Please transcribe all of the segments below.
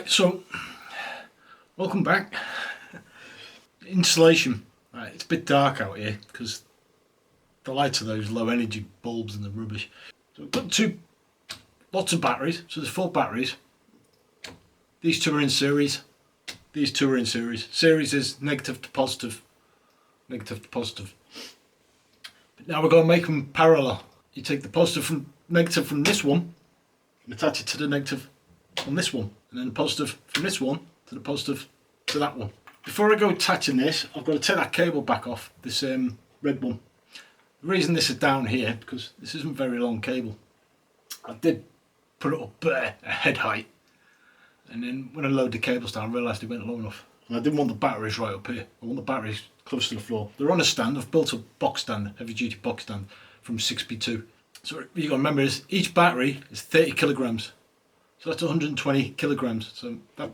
Right, so welcome back. Installation. Right, it's a bit dark out here because the lights of those low energy bulbs and the rubbish. So we've got lots of batteries. So there's 4 batteries. These 2 are in series. These 2 are in series. Series is negative to positive. Negative to positive. But now we're going to make them parallel. You take the negative from this one and attach it to the negative on this one, and then the positive from this one to the positive to that one. Before I go attaching this, I've got to take that cable back off, this red one. The reason this is down here, because this isn't a very long cable. I did put it up there at head height, and then when I loaded the cables down I realised it went low enough. And I didn't want the batteries right up here, I want the batteries close to the floor. They're on a stand. I've built a box stand, heavy duty box stand from 6x2. So what you got to remember is each battery is 30 kilograms. So that's 120 kilograms. So that,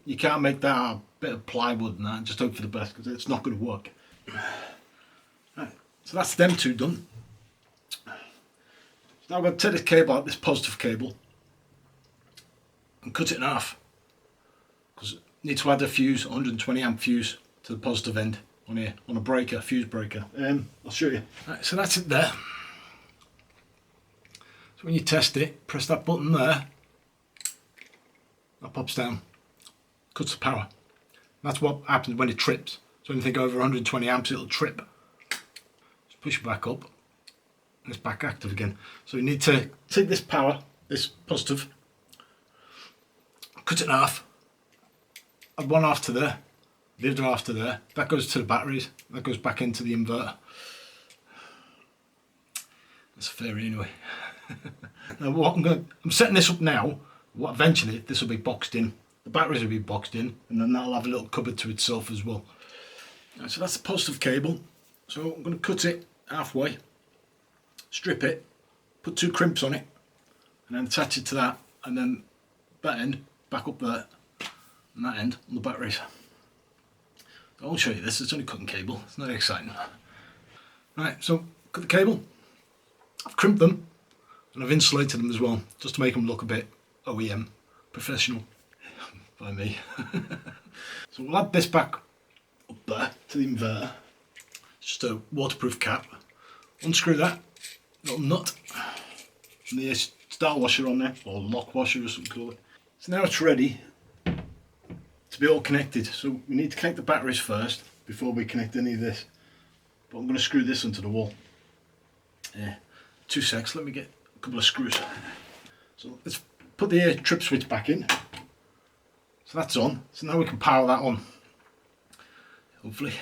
you can't make that a bit of plywood and that and just hope for the best, because it's not going to work. Right, so that's them 2 done. So now I'm going to take this cable out, this positive cable, and cut it in half. Because I need to add a fuse, 120 amp fuse to the positive end on here, on a breaker, fuse breaker. I'll show you. Right, so that's it there. So when you test it, press that button there. That pops down, cuts the power. That's what happens when it trips. So anything over 120 amps, it'll trip. Just push it back up, and it's back active again. So you need to take this power, this positive, cut it in half, add one half to there, the other half to there. That goes to the batteries, that goes back into the inverter. That's a theory anyway. Now what I'm setting this up now. What eventually this will be boxed in, the batteries will be boxed in, and then that'll have a little cupboard to itself as well. Right, so that's the positive cable. So I'm going to cut it halfway, strip it, put 2 crimps on it, and then attach it to that, and then that end back up there, and that end on the batteries. I won't show you this, it's only cutting cable, it's not exciting. Right, so cut the cable, I've crimped them, and I've insulated them as well, just to make them look a bit OEM, professional, by me. So we'll add this back up there to the inverter. It's just a waterproof cap. Unscrew that little nut and the star washer on there, or lock washer or something called it. So now it's ready to be all connected. So we need to connect the batteries first before we connect any of this. But I'm going to screw this onto the wall. 2 secs, let me get a couple of screws. So let's put the trip switch back in. So that's on. So now we can power that on. Hopefully.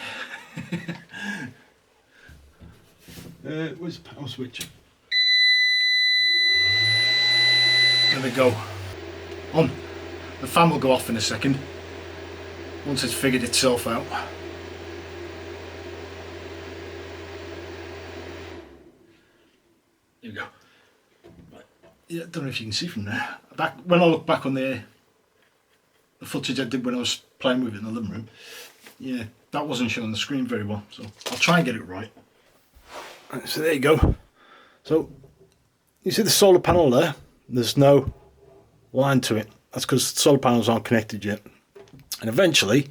Where's the power switch? There we go. On. The fan will go off in a second once it's figured itself out. Here we go. Yeah, I don't know if you can see from there. When I look back on the footage I did when I was playing with it in the living room, yeah, that wasn't showing the screen very well. So I'll try and get it right. Right, so there you go. So you see the solar panel there? There's no line to it. That's because solar panels aren't connected yet. And eventually,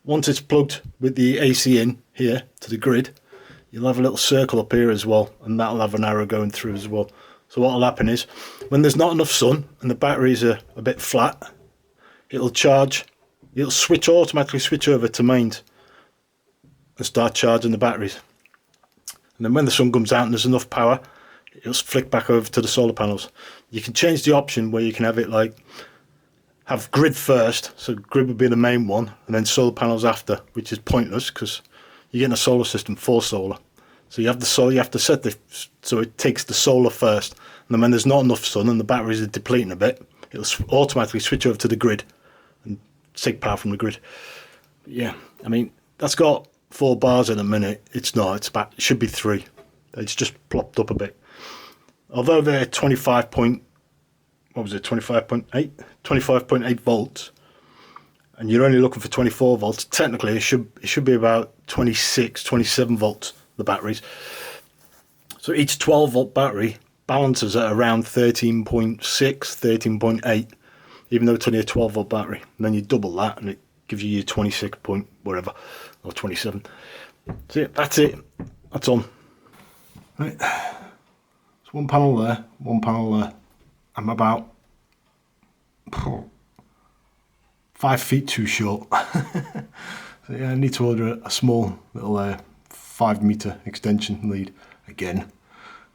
once it's plugged with the AC in here to the grid, you'll have a little circle up here as well, and that'll have an arrow going through as well. So what will happen is, when there's not enough sun and the batteries are a bit flat, it'll charge, it'll automatically switch over to mains and start charging the batteries. And then when the sun comes out and there's enough power, it'll flick back over to the solar panels. You can change the option where you can have it like, have grid first, so grid would be the main one, and then solar panels after, which is pointless because you're getting a solar system for solar. So you have the solar, you have to set the, so it takes the solar first, and then when there's not enough sun and the batteries are depleting a bit, it'll automatically switch over to the grid and take power from the grid. But yeah, I mean, that's got 4 bars in a minute. It's not, it's about, it should be 3. It's just plopped up a bit. Although they're 25.8 volts, and you're only looking for 24 volts, technically it should be about 26, 27 volts, the batteries. So each 12 volt battery balances at around 13.6, 13.8. even though it's only a 12 volt battery. And then you double that and it gives you your 26 point whatever, or 27. So yeah, that's it. That's on. Right. It's one panel there, one panel there. I'm about 5 feet too short. So yeah, I need to order a small little 5 meter extension lead again.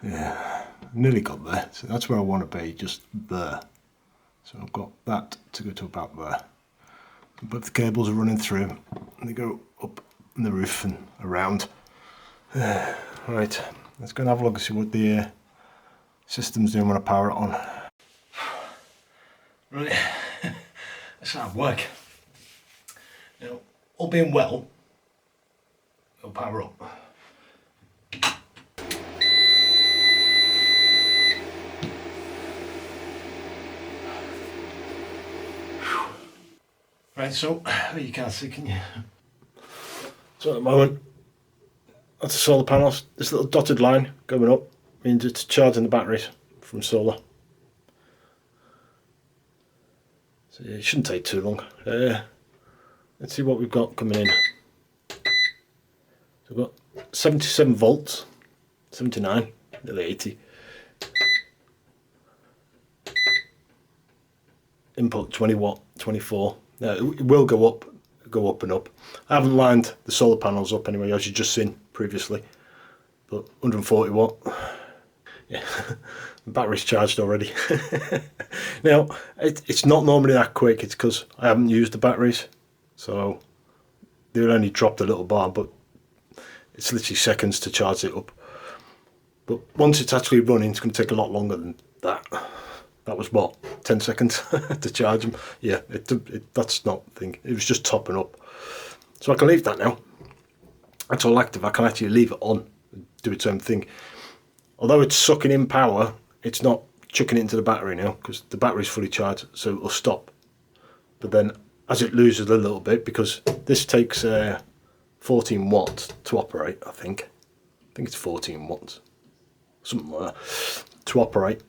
Yeah, nearly got there. So that's where I want to be, just there. So I've got that to go to about there. But the cables are running through and they go up in the roof and around. Right, let's go and have a look and see what the system's doing when I power it on. Right, that's hard work. Now, all being well, it'll power up. Right, so you can't see, can you? So at the moment, that's the solar panels. This little dotted line going up means it's charging the batteries from solar. So yeah, it shouldn't take too long. Let's see what we've got coming in. So we've got 77 volts, 79, nearly 80. Input 20 watt, 24. Now it will go up and up. I haven't lined the solar panels up anyway, as you've just seen previously. But 140 watt. Yeah, the battery's charged already. Now, it's not normally that quick. It's because I haven't used the batteries. So they'll only drop a little bar, but it's literally seconds to charge it up. But once it's actually running, it's going to take a lot longer than that. That was what, 10 seconds to charge them. Yeah, that's not the thing. It was just topping up. So I can leave that now. That's all active. I can actually leave it on and do its own thing. Although it's sucking in power, it's not chucking it into the battery now because the battery's fully charged, so it'll stop. But then as it loses a little bit, because this takes 14 watts to operate, I think it's 14 watts, something like that, to operate.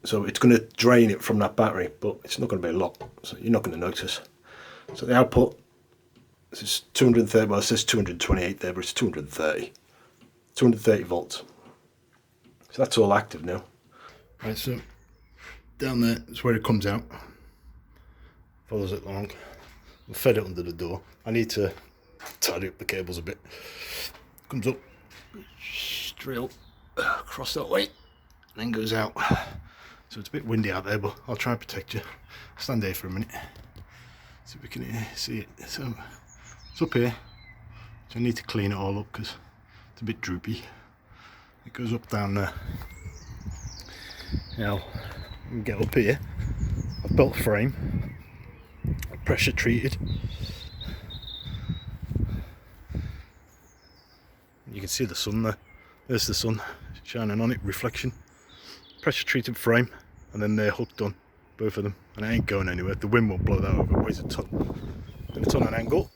So it's going to drain it from that battery, but it's not going to be a lot, so you're not going to notice. So the output, this is 230, well it says 228 there, but it's 230 volts. So that's all active now. Right, so down there is where it comes out. Follows it along. I've fed it under the door. I need to tidy up the cables a bit. Comes up, straight up, across that way, and then goes out. So it's a bit windy out there, but I'll try and protect you. Stand here for a minute. See if we can see it. So it's up here. So I need to clean it all up because it's a bit droopy. It goes up down there. Now we can get up here. I've built a frame, pressure treated. You can see the sun there. There's the sun shining on it, reflection. Pressure treated frame, and then they're hooked on, both of them, and it ain't going anywhere. The wind won't blow that over, it weighs a ton. Then it's on an angle,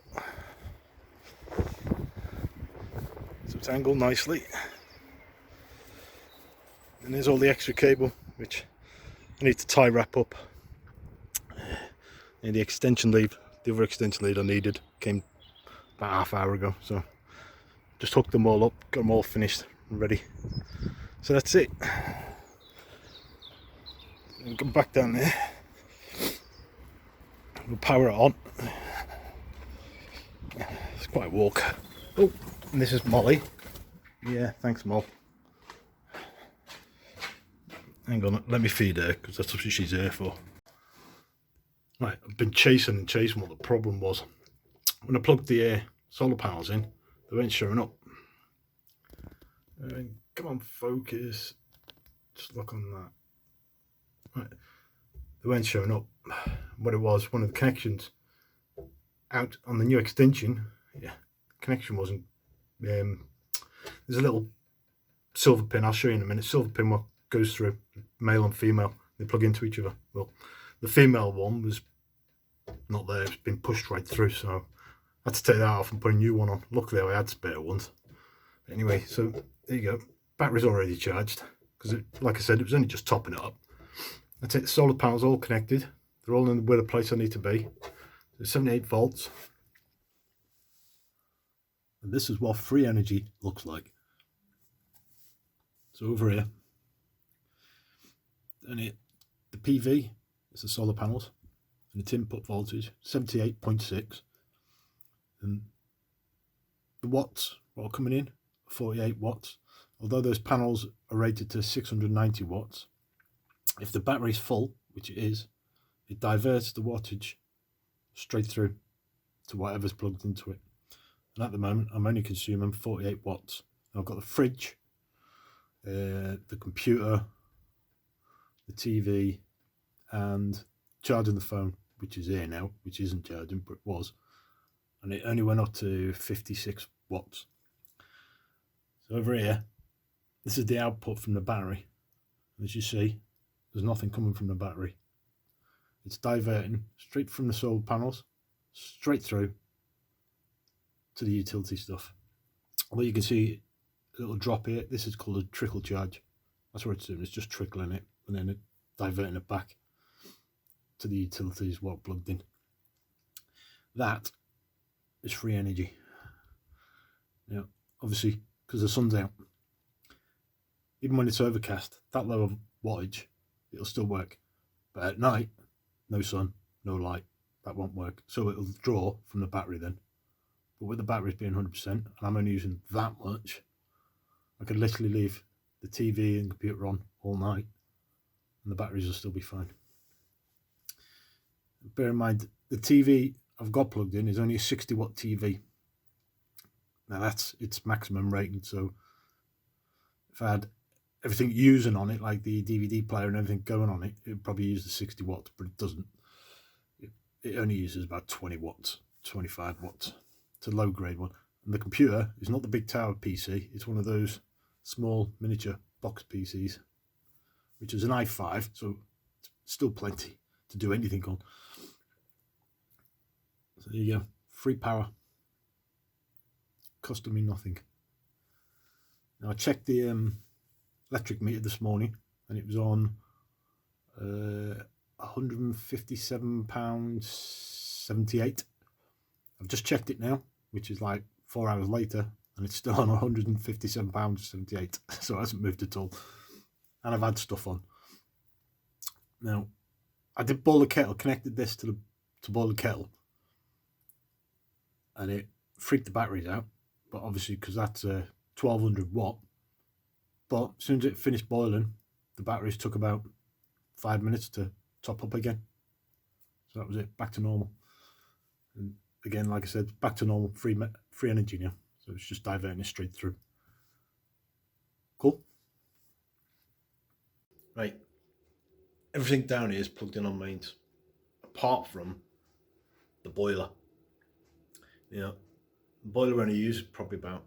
so it's angled nicely. And there's all the extra cable, which I need to tie wrap up. And the extension lead, the other extension lead I needed, came about half hour ago, so just hooked them all up, got them all finished and ready. So that's it. And come back down there. We'll power it on. It's quite a walk. Oh, and this is Molly. Yeah, thanks, Moll. Hang on, let me feed her because that's what she's here for. Right, I've been chasing what the problem was. When I plugged the solar panels in, they weren't showing up. Come on, focus. Just look on that. Right, they weren't showing up. What it was, one of the connections out on the new extension, yeah, connection wasn't. There's a little silver pin, I'll show you in a minute, silver pin what goes through, male and female, they plug into each other. Well, the female one was not there, it's been pushed right through, so I had to take that off and put a new one on. Luckily I had spare ones. Anyway, so there you go, battery's already charged, because like I said, it was only just topping it up. That's it, the solar panel's all connected, They're all in where the place I need to be. So 78 volts. And this is what free energy looks like. So over here, and the PV is the solar panels, and its input voltage 78.6, and the watts what are coming in 48 watts. Although those panels are rated to 690 watts, if the battery's full, which it is, it diverts the wattage straight through to whatever's plugged into it. And at the moment, I'm only consuming 48 watts. And I've got the fridge, the computer, the TV, and charging the phone, which is here now, which isn't charging, but it was. And it only went up to 56 watts. So over here, this is the output from the battery. As you see, there's nothing coming from the battery. It's diverting straight from the solar panels, straight through to the utility stuff. Well, you can see a little drop here. This is called a trickle charge. That's what it's doing. It's just trickling it and then diverting it back to the utilities what plugged in. That is free energy. Now, obviously, because the sun's out, even when it's overcast, that low of wattage, it'll still work. But at night, no sun, no light, that won't work. So it'll draw from the battery then. But with the batteries being 100%, and I'm only using that much, I could literally leave the TV and computer on all night, and the batteries will still be fine. Bear in mind, the TV I've got plugged in is only a 60 watt TV. Now that's its maximum rating, so if I had everything using on it, like the DVD player and everything going on it, it would probably use the 60 watts, but it doesn't. It only uses about 20 watts, 25 watts. It's a low grade one. And the computer is not the big tower PC, it's one of those small miniature box PCs, which is an i5, so it's still plenty to do anything on. So there you go, free power, costing me nothing. Now I checked the electric meter this morning, and it was on £157.78. I've just checked it now, which is like 4 hours later, and it's still on £157.78. So it hasn't moved at all. And I've had stuff on. Now, I did boil the kettle, connected this to boil the kettle, and it freaked the batteries out. But obviously, because that's a 1200 watt. But as soon as it finished boiling, the batteries took about 5 minutes to top up again. So that was it, back to normal. And again, like I said, back to normal, free energy now. So it's just diverting it straight through. Cool. Right. Everything down here is plugged in on mains, apart from the boiler. You know, the boiler only uses probably about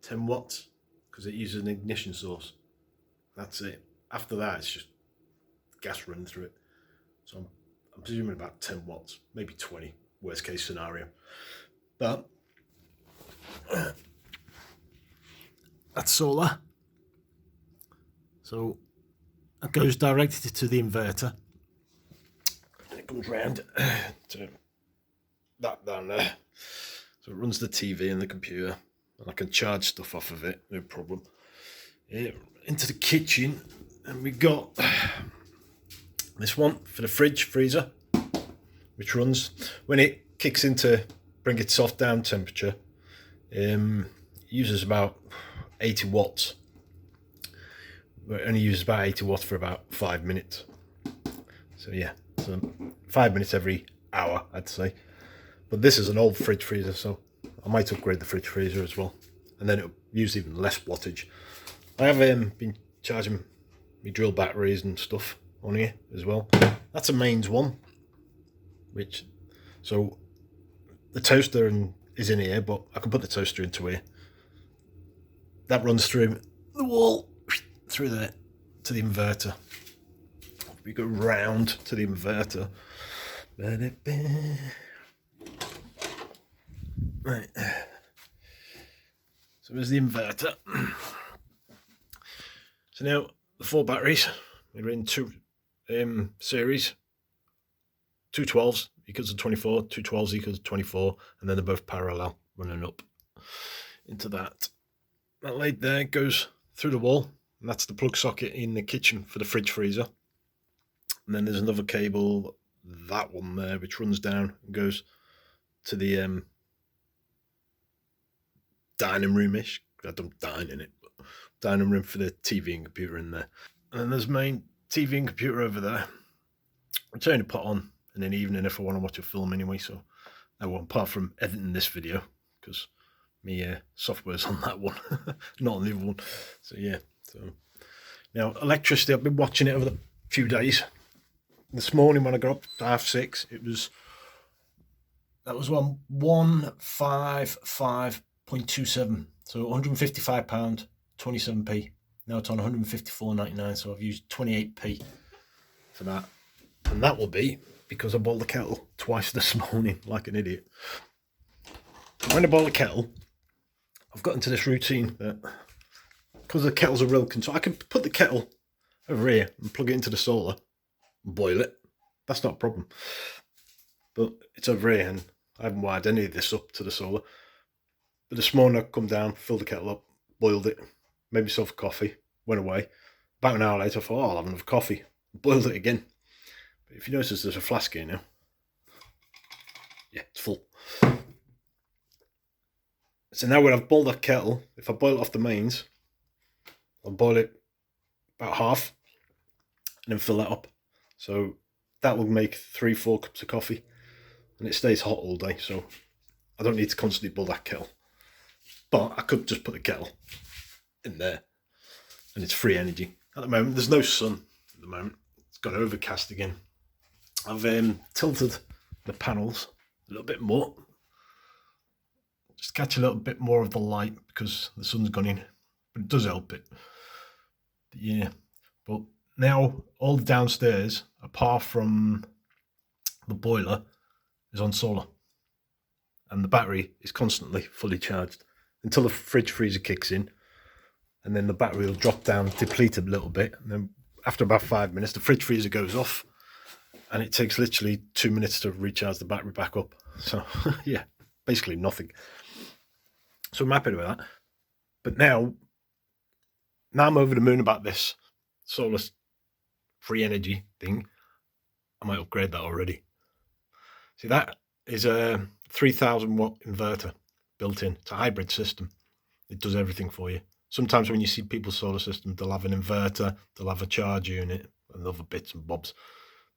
10 watts because it uses an ignition source. That's it. After that, it's just gas running through it. So I'm presuming about 10 watts, maybe 20, worst case scenario. But that's solar. So it goes directly to the inverter. And it comes round to that down there. So it runs the TV and the computer, and I can charge stuff off of it, no problem. Into the kitchen, and we got this one for the fridge freezer, which runs when it kicks into bring it soft down temperature. Uses about 80 watts. But it only uses about 80 watts for about 5 minutes. So yeah, so 5 minutes every hour, I'd say. But this is an old fridge freezer, so I might upgrade the fridge freezer as well, and then it'll use even less wattage. I have been charging my drill batteries and stuff on here as well. That's a mains one, so the toaster is in here, but I can put the toaster into here. That runs through the wall, through there to the inverter. We go round to the inverter. Right. So there's the inverter. So now the 4 batteries, we're in 2 series. two 12s equals to 24, two 12s equals to 24, and then they're both parallel running up into that. That lead there goes through the wall, and that's the plug socket in the kitchen for the fridge freezer. And then there's another cable, that one there, which runs down and goes to the dining room-ish. I don't dine in it, but dining room for the TV and computer in there. And then there's main TV and computer over there, which I only put on in an evening if I want to watch a film anyway. So I won't, apart from editing this video, because my software's on that one, not on the other one. So yeah. So now electricity, I've been watching it over the few days. This morning when I got up at 6:30, that was on 155.27, so £155, 27p. Now it's on 154.99, so I've used 28p for that, and that will be because I boiled the kettle twice this morning like an idiot. When I boil the kettle, I've got into this routine that because the kettle's a real control, I can put the kettle over here and plug it into the solar and boil it. That's not a problem. But it's over here and I haven't wired any of this up to the solar. But this morning I come down, filled the kettle up, boiled it, made myself a coffee, went away. About an hour later I thought, oh, I'll have another coffee. Boiled it again. But if you notice there's a flask here now. Yeah, it's full. So now when I've boiled that kettle, if I boil it off the mains, I'll boil it about half and then fill that up. So that will make 3-4 cups of coffee and it stays hot all day. So I don't need to constantly boil that kettle. But I could just put the kettle in there and it's free energy. At the moment, there's no sun at the moment. It's got overcast again. I've tilted the panels a little bit more. Just catch a little bit more of the light because the sun's gone in. But it does help it. Yeah, but now all the downstairs, apart from the boiler, is on solar, and the battery is constantly fully charged until the fridge freezer kicks in, and then the battery will drop down, deplete a little bit, and then after about 5 minutes, the fridge freezer goes off, and it takes literally 2 minutes to recharge the battery back up. So yeah, basically nothing. So I'm happy with that. But now I'm over the moon about this solar free energy thing. I might upgrade that already. See, that is a 3,000 watt inverter built in. It's a hybrid system. It does everything for you. Sometimes when you see people's solar systems, they'll have an inverter, they'll have a charge unit, and other bits and bobs.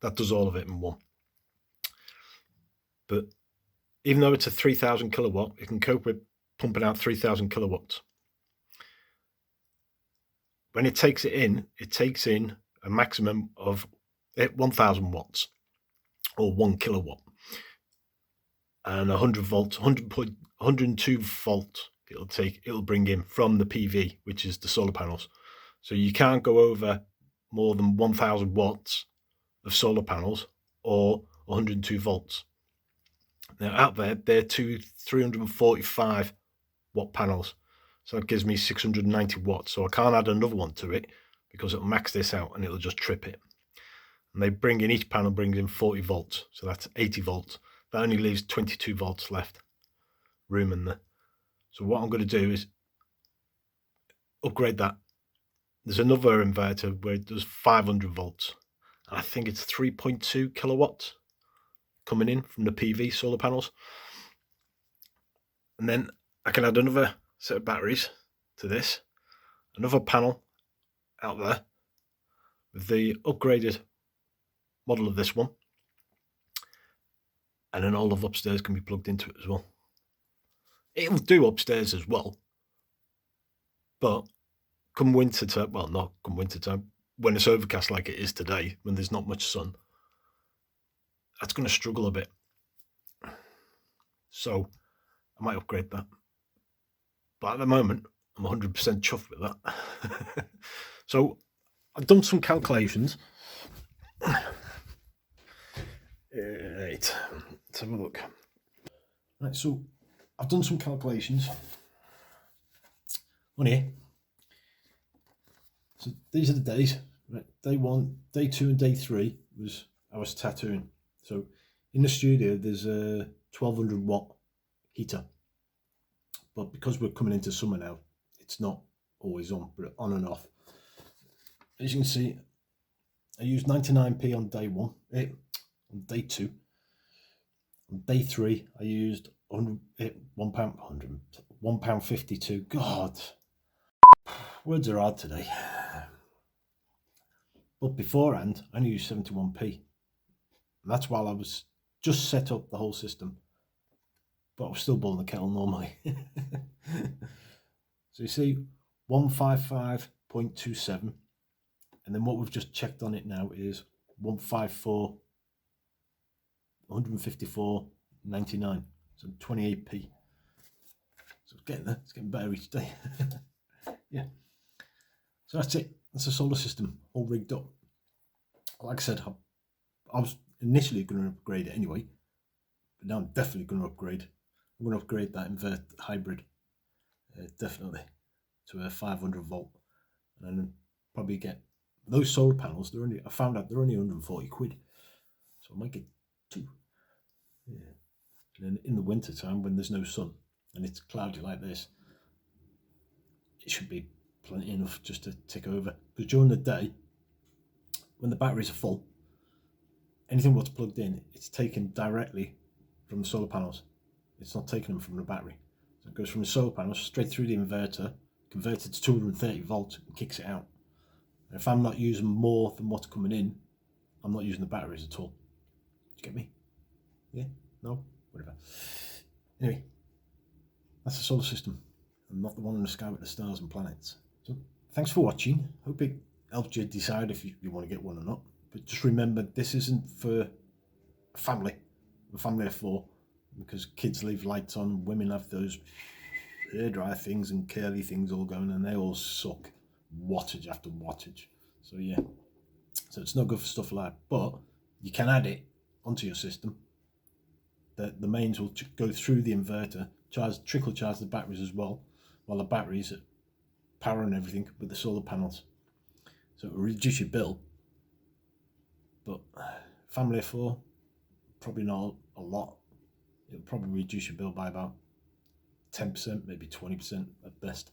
That does all of it in one. But even though it's a 3,000 kilowatt, it can cope with pumping out 3,000 kilowatts. When it takes in a maximum of 1,000 watts or 1 kilowatt and 100 volts, 102 volts it'll bring in from the PV, which is the solar panels. So you can't go over more than 1,000 watts of solar panels or 102 volts. Now out there, they're 345 watt panels. So that gives me 690 watts. So I can't add another one to it because it'll max this out and it'll just trip it. And they bring in, each panel brings in 40 volts. So that's 80 volts. That only leaves 22 volts left room in there. So what I'm going to do is upgrade that. There's another inverter where it does 500 volts. And I think it's 3.2 kilowatts coming in from the PV solar panels. And then I can add another set of batteries to this, another panel out there with the upgraded model of this one, and then all of upstairs can be plugged into it as well. It'll do upstairs as well, but come winter time, well, not come winter time, when it's overcast like it is today, when there's not much sun, that's going to struggle a bit. So I might upgrade that. But at the moment, I'm 100% chuffed with that. So I've done some calculations. Right, let's have a look. Right, so I've done some calculations on here. So these are the days. Right, day 1, day 2, and day 3 was I was tattooing. So In the studio, there's a 1200 watt heater, but because we're coming into summer now, it's not always on, but on and off. As you can see, I used 99p on day one, on day two. On day three, I used £1.52. God, words are hard today. But beforehand, I only used 71p. And that's while I was just set up the whole system. But I was still boiling the kettle normally. So you see, 155.27. And then what we've just checked on it now is 154.99. So 28p. So it's getting there. It's getting better each day. Yeah. So that's it. That's the solar system all rigged up. Like I said, I was initially going to upgrade it anyway, but now I'm definitely going to upgrade. I'm going to upgrade that invert hybrid, definitely, to a 500 volt, and then probably get those solar panels. I found out they're only 140 quid, so I might get two. Yeah. And then in the winter time, when there's no sun and it's cloudy like this, it should be plenty enough just to tick over. Because during the day, when the batteries are full, anything what's plugged in, it's taken directly from the solar panels. It's not taking them from the battery. So it goes from the solar panels straight through the inverter, converted to 230 volts, and kicks it out. And if I'm not using more than what's coming in, I'm not using the batteries at all. Do you get me? Yeah? No? Whatever. Anyway, that's the solar system, and not the one in the sky with the stars and planets. So thanks for watching. Hope it helped you decide if you want to get one or not. But just remember, this isn't for a family of four, because kids leave lights on, women have those hairdryer things and curly things all going, and they all suck wattage after wattage. So yeah, so it's not good for stuff like that, but you can add it onto your system. The mains will go through the inverter, trickle charge the batteries as well, while the batteries are powering everything with the solar panels. So it will reduce your bill, but family of four, probably not a lot. It'll probably reduce your bill by about 10%, maybe 20% at best.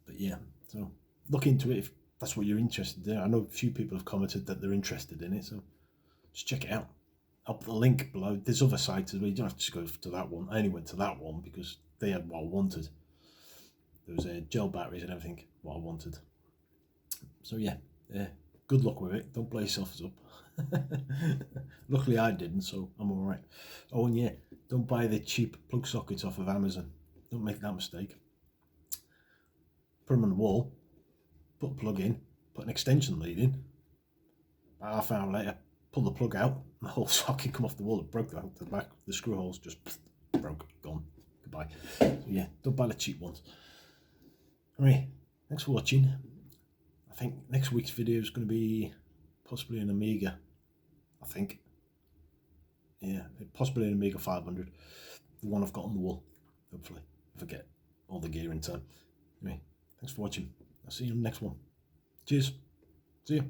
But yeah, so look into it if that's what you're interested in. I know a few people have commented that they're interested in it, so just check it out. I'll put the link below. There's other sites as well. You don't have to just go to that one. I only went to that one because they had what I wanted. There was gel batteries and everything, what I wanted. So yeah, good luck with it. Don't blow yourselves up. Luckily I didn't, so I'm alright. Oh, and yeah, don't buy the cheap plug sockets off of Amazon. Don't make that mistake. Put them on the wall, put a plug in, put an extension lead in. About half an hour later, pull the plug out, and the whole socket come off the wall. It broke out the back. The screw holes just broke, gone. Goodbye. So yeah, don't buy the cheap ones. Alright, thanks for watching. I think next week's video is going to be possibly an Amiga. I think. Yeah, possibly an Amiga 500. The one I've got on the wall, hopefully, if I get all the gear in time. Anyway, thanks for watching. I'll see you in the next one. Cheers. See you.